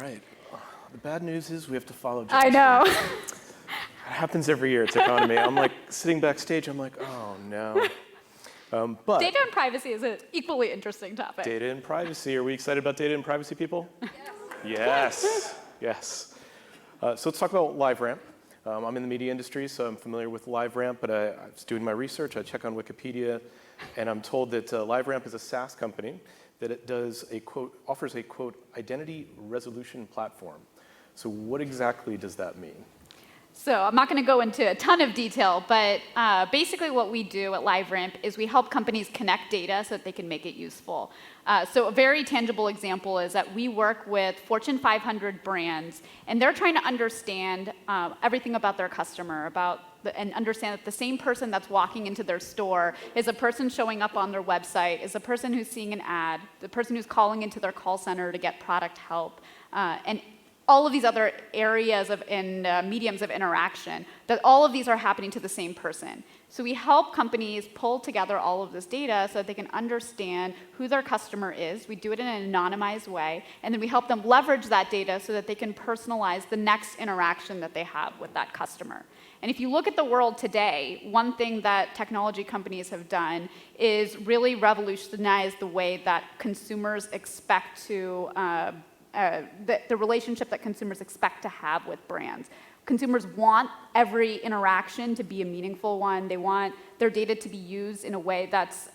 right. The bad news is we have to follow I Josh. know. It happens every year at Techonomy. I'm like sitting backstage, I'm like, oh no. But Data and privacy is an equally interesting topic. data and privacy, are we excited about data and privacy, people? Yes. Yes. So let's talk about LiveRamp. I'm in the media industry, so I'm familiar with LiveRamp, but I was doing my research, I check on Wikipedia, and I'm told that LiveRamp is a SaaS company, that it does a quote, offers a quote, identity resolution platform. So what exactly does that mean? So I'm not going to go into a ton of detail, but basically what we do at LiveRamp is we help companies connect data so that they can make it useful. So a very tangible example is that we work with Fortune 500 brands, and they're trying to understand everything about their customer, and understand that the same person that's walking into their store is a person showing up on their website, is a person who's seeing an ad, the person who's calling into their call center to get product help, and all of these other areas and mediums of interaction, that all of these are happening to the same person. So we help companies pull together all of this data so that they can understand who their customer is. We do it in an anonymized way, and then we help them leverage that data so that they can personalize the next interaction that they have with that customer. And if you look at the world today, one thing that technology companies have done is really revolutionize the way that consumers expect to the relationship that consumers expect to have with brands. Consumers want every interaction to be a meaningful one. They want their data to be used in a way that's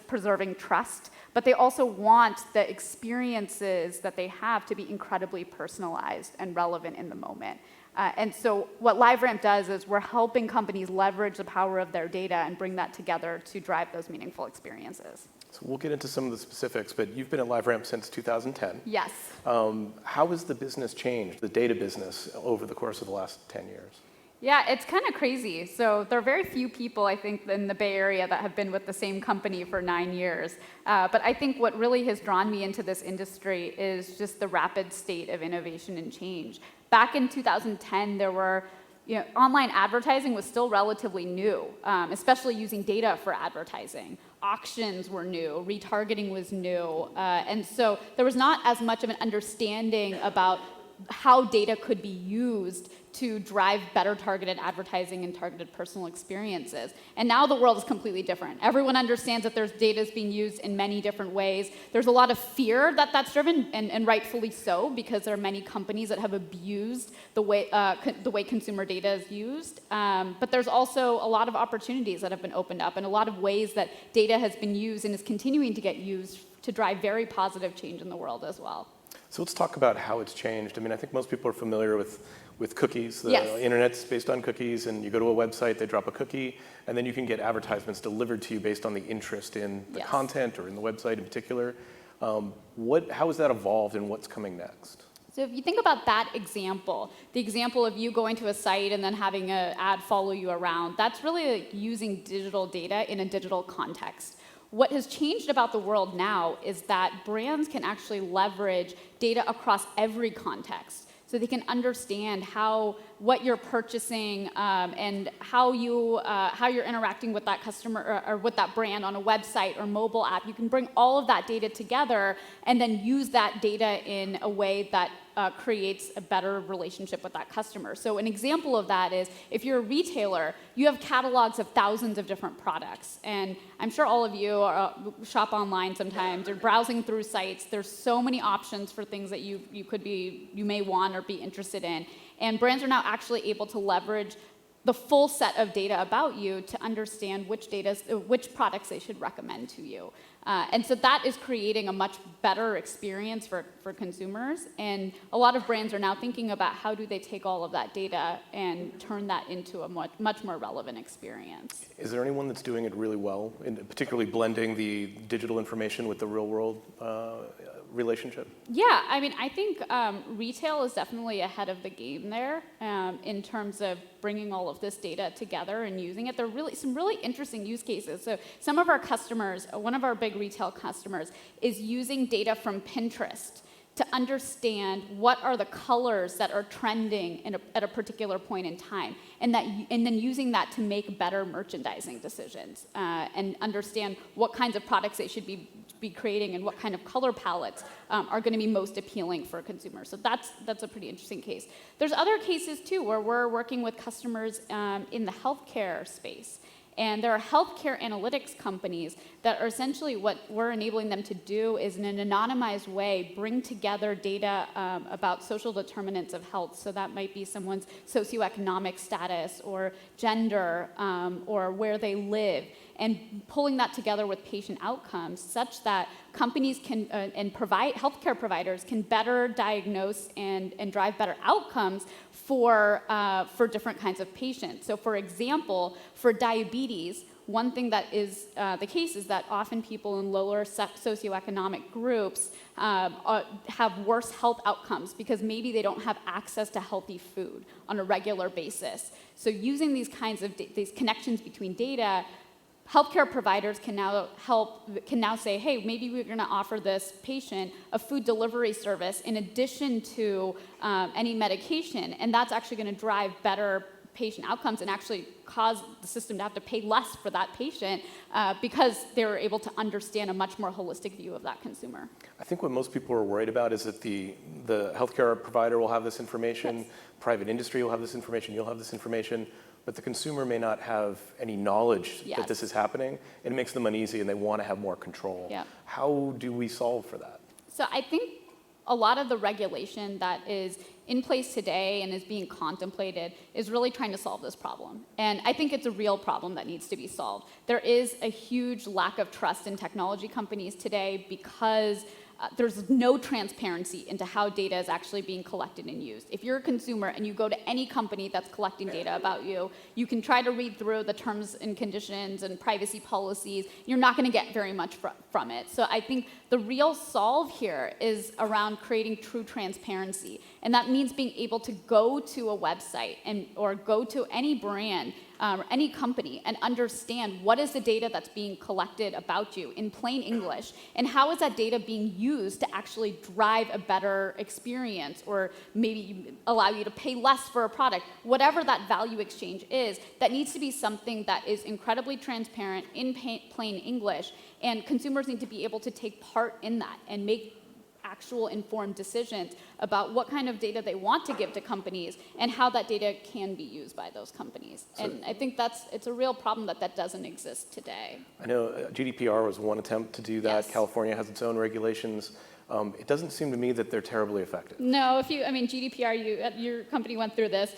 preserving trust, but they also want the experiences that they have to be incredibly personalized and relevant in the moment. And so what LiveRamp does is we're helping companies leverage the power of their data and bring that together to drive those meaningful experiences. So we'll get into some of the specifics, but you've been at LiveRamp since 2010. Yes. How has the business changed, the data business, over the course of the last 10 years? Yeah, it's kind of crazy. So there are very few people, I think, in the Bay Area that have been with the same company for 9 years. But I think what really has drawn me into this industry is just the rapid state of innovation and change. Back in 2010, there were online advertising was still relatively new, especially using data for advertising. Auctions were new, retargeting was new, and so there was not as much of an understanding about how data could be used to drive better targeted advertising and targeted personal experiences. And now the world is completely different. Everyone understands that there's data is being used in many different ways. There's a lot of fear that that's driven, and rightfully so, because there are many companies that have abused the way consumer data is used. But there's also a lot of opportunities that have been opened up, and a lot of ways that data has been used and is continuing to get used to drive very positive change in the world as well. So let's talk about how it's changed. I mean, I think most people are familiar with cookies. The Yes. internet's based on cookies, and you go to a website, they drop a cookie, and then you can get advertisements delivered to you based on the interest in the Yes. content or in the website in particular. How has that evolved, and what's coming next? So if you think about that example, the example of you going to a site and then having an ad follow you around, that's really using digital data in a digital context. What has changed about the world now is that brands can actually leverage data across every context. So they can understand what you're purchasing and how you're interacting with that customer or with that brand on a website or mobile app. You can bring all of that data together and then use that data in a way that creates a better relationship with that customer. So an example of that is if you're a retailer, you have catalogs of thousands of different products. And I'm sure all of you shop online sometimes or browsing through sites. There's so many options for things that you may want or be interested in. And brands are now actually able to leverage the full set of data about you to understand which products they should recommend to you. And so that is creating a much better experience for consumers. And a lot of brands are now thinking about how do they take all of that data and turn that into a much more relevant experience. Is there anyone that's doing it really well, particularly blending the digital information with the real world relationship? Yeah, I mean, I think retail is definitely ahead of the game there in terms of bringing all of this data together and using it. There are some really interesting use cases. So some of our customers, one of our big retail customers, is using data from Pinterest to understand what are the colors that are trending at a particular point in time, and then using that to make better merchandising decisions and understand what kinds of products they should be be creating and what kind of color palettes are going to be most appealing for consumers. So that's a pretty interesting case. There's other cases too where we're working with customers in the healthcare space. And there are healthcare analytics companies that are essentially what we're enabling them to do is in an anonymized way bring together data about social determinants of health. So that might be someone's socioeconomic status or gender or where they live, and pulling that together with patient outcomes such that companies can and healthcare providers can better diagnose and drive better outcomes for different kinds of patients. So for example, for diabetes, one thing that is the case is that often people in lower socioeconomic groups have worse health outcomes because maybe they don't have access to healthy food on a regular basis. So using these kinds of these connections between data, healthcare providers can now say, hey, maybe we're going to offer this patient a food delivery service in addition to any medication, and that's actually going to drive better patient outcomes and actually cause the system to have to pay less for that patient because they're able to understand a much more holistic view of that consumer. I think what most people are worried about is that the healthcare provider will have this information, yes. Private industry will have this information, you'll have this information, but the consumer may not have any knowledge yes. that this is happening, and it makes them uneasy and they want to have more control. Yeah. How do we solve for that? So I think a lot of the regulation that is in place today and is being contemplated is really trying to solve this problem. And I think it's a real problem that needs to be solved. There is a huge lack of trust in technology companies today because there's no transparency into how data is actually being collected and used. If you're a consumer and you go to any company that's collecting data about you, you can try to read through the terms and conditions and privacy policies. You're not going to get very much from it. So I think the real solve here is around creating true transparency. And that means being able to go to a website or go to any brand any company and understand what is the data that's being collected about you in plain English, and how is that data being used to actually drive a better experience or maybe allow you to pay less for a product. Whatever that value exchange is, that needs to be something that is incredibly transparent in plain English, and consumers need to be able to take part in that and make actual informed decisions about what kind of data they want to give to companies and how that data can be used by those companies. So, and I think it's a real problem that doesn't exist today. I know GDPR was one attempt to do that. Yes. California has its own regulations. It doesn't seem to me that they're terribly effective. No, GDPR, your company went through this.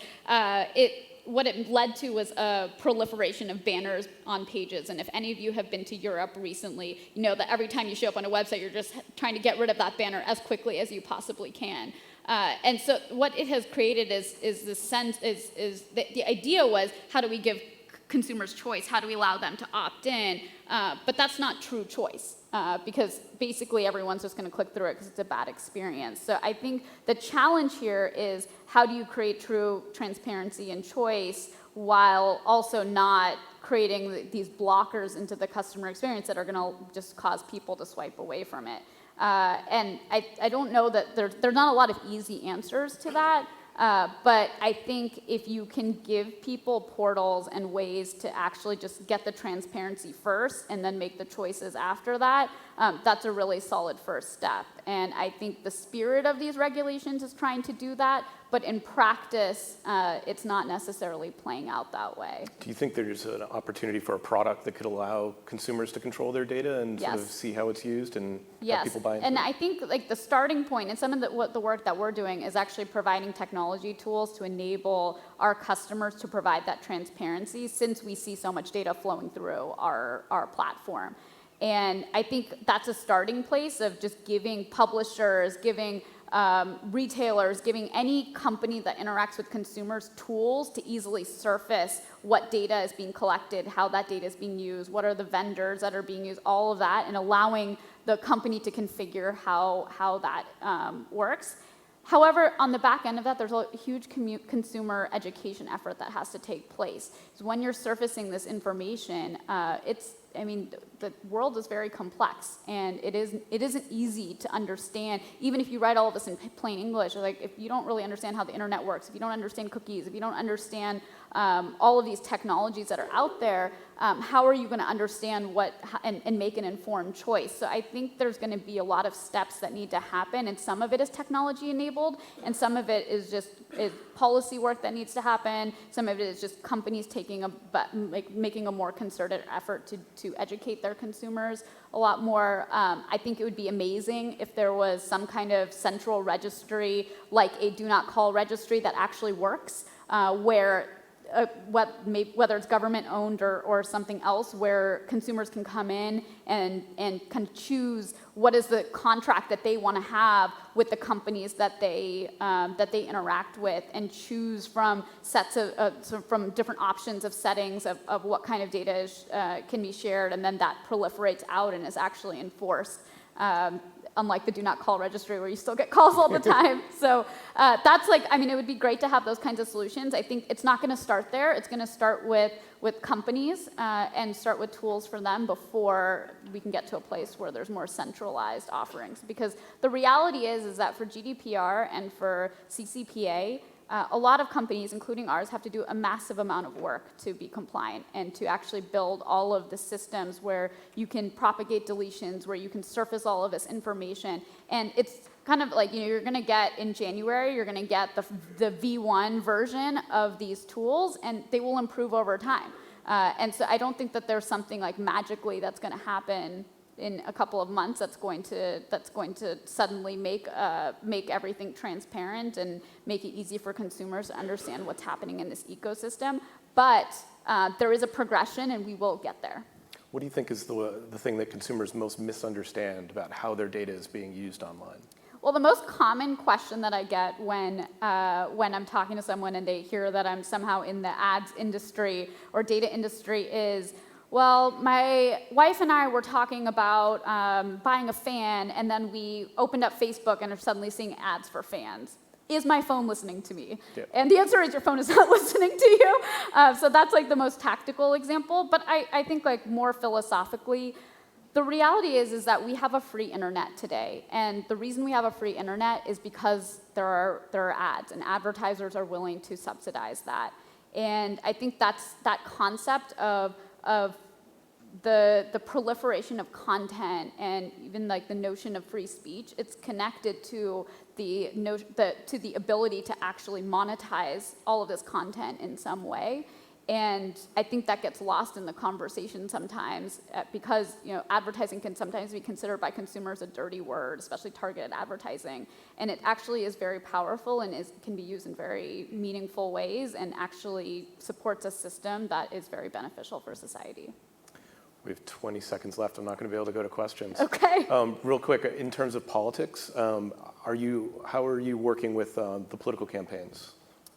What it led to was a proliferation of banners on pages. And if any of you have been to Europe recently, you know that every time you show up on a website, you're just trying to get rid of that banner as quickly as you possibly can. And so what it has created is this sense, the idea was, how do we give consumers choice? How do we allow them to opt in? But that's not true choice. Because basically everyone's just going to click through it because it's a bad experience. So I think the challenge here is, how do you create true transparency and choice while also not creating these blockers into the customer experience that are going to just cause people to swipe away from it. And I don't know that there's not a lot of easy answers to that. But I think if you can give people portals and ways to actually just get the transparency first and then make the choices after that, that's a really solid first step. And I think the spirit of these regulations is trying to do that, but in practice, it's not necessarily playing out that way. Do you think there's an opportunity for a product that could allow consumers to control their data and yes. sort of see how it's used and yes. how people buy into and it? I think like the starting point, and some of the work that we're doing is actually providing technology tools to enable our customers to provide that transparency, since we see so much data flowing through our platform. And I think that's a starting place of just giving publishers, giving retailers, giving any company that interacts with consumers tools to easily surface what data is being collected, how that data is being used, what are the vendors that are being used, all of that, and allowing the company to configure how that works. However, on the back end of that, there's a huge consumer education effort that has to take place. So when you're surfacing this information, the world is very complex, and it isn't easy to understand. Even if you write all of this in plain English, like if you don't really understand how the internet works, if you don't understand cookies, if you don't understand all of these technologies that are out there, how are you going to understand what and make an informed choice? So I think there's going to be a lot of steps that need to happen, and some of it is technology enabled, and some of it is just policy work that needs to happen. Some of it is just companies taking making a more concerted effort to educate their consumers a lot more. I think it would be amazing if there was some kind of central registry, like a do not call registry that actually works, where whether it's government owned or something else, where consumers can come in and can choose what is the contract that they want to have with the companies that they interact with, and choose from sets from different options of settings of what kind of data can be shared, and then that proliferates out and is actually enforced. Unlike the do not call registry where you still get calls all the time. So that's it would be great to have those kinds of solutions. I think it's not going to start there. It's going to start with companies and start with tools for them before we can get to a place where there's more centralized offerings. Because the reality is that for GDPR and for CCPA, a lot of companies, including ours, have to do a massive amount of work to be compliant and to actually build all of the systems where you can propagate deletions, where you can surface all of this information. And it's kind of like, you're going to get in January, you're going to get the V1 version of these tools, and they will improve over time. And so I don't think that there's something like magically that's going to happen in a couple of months that's going to suddenly make everything transparent and make it easy for consumers to understand what's happening in this ecosystem. But there is a progression, and we will get there. What do you think is the thing that consumers most misunderstand about how their data is being used online? Well, the most common question that I get when I'm talking to someone and they hear that I'm somehow in the ads industry or data industry is, well, my wife and I were talking about buying a fan, and then we opened up Facebook and are suddenly seeing ads for fans. Is my phone listening to me? Yep. And the answer is your phone is not listening to you. So that's like the most tactical example. But I think like more philosophically, the reality is that we have a free internet today. And the reason we have a free internet is because there are ads, and advertisers are willing to subsidize that. And I think that's that concept of the proliferation of content, and even like the notion of free speech, it's connected to the ability to actually monetize all of this content in some way. And I think that gets lost in the conversation sometimes because advertising can sometimes be considered by consumers a dirty word, especially targeted advertising. And it actually is very powerful and can be used in very meaningful ways, and actually supports a system that is very beneficial for society. We have 20 seconds left. I'm not going to be able to go to questions. Okay. Real quick, in terms of politics, how are you working with the political campaigns?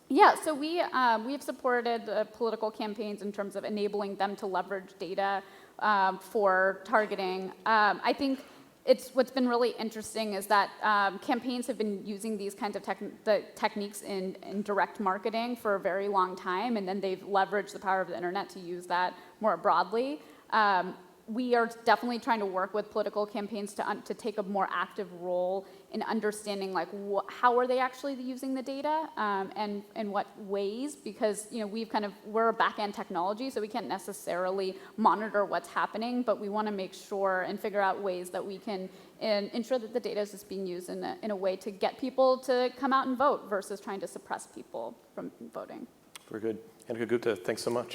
Yeah, so we've supported political campaigns in terms of enabling them to leverage data for targeting. I think what's been really interesting is that campaigns have been using these kinds of techniques in direct marketing for a very long time, and then they've leveraged the power of the internet to use that more broadly. We are definitely trying to work with political campaigns to take a more active role in understanding how are they actually using the data, and in what ways, because we're a back-end technology, so we can't necessarily monitor what's happening, but we want to make sure and figure out ways that we can ensure that the data is just being used in a way to get people to come out and vote versus trying to suppress people from voting. Very good. Annika Gupta, thanks so much.